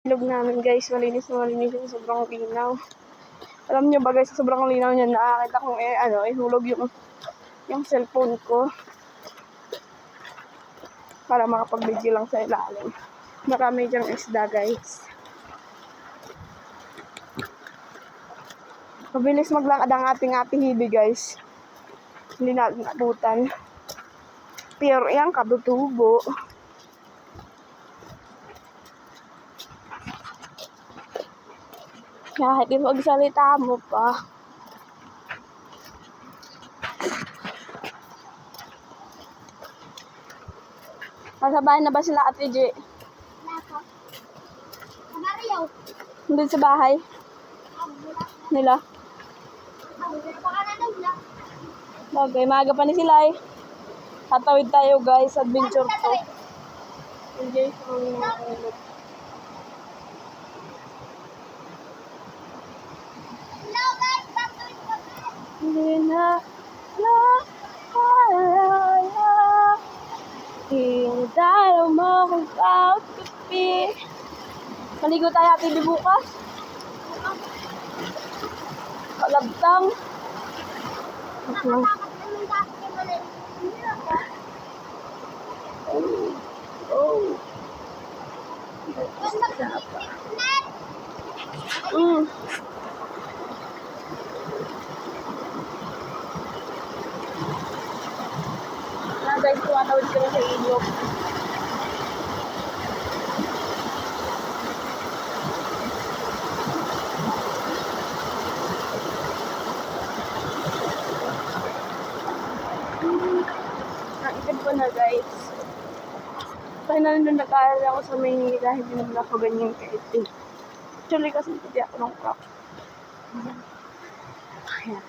Ilog namin guys, malinis na malinis yung sobrang linaw. Alam nyo ba guys, sa sobrang linaw niya, nakakita kong ihulog yung cellphone ko. Para makapag-video lang sa ilalim. Marami dyang isda guys. Mabilis maglakad ang ating hibi guys. Hindi natin abutan. Pero yan, kadutubo. Kahit ipagsalita mo pa. Nasa bahay na ba sila Ate J? Hindi sa bahay nila. Okay, maaga pa ni sila eh. Tatawid tayo guys, adventure to. Enjoy sa mga ilog. Hindi na hindi tayo makapagkapi. Maligo tayo Ate Di bukas. Kalabtang. Guys, tumatawid kami sa ilog. Nakikid ko na guys. Kaya na nung nag-aaral ako sa Maynila, hindi naman ako ganyan kaitin. Actually kasi hindi ako ng crop. Ayan.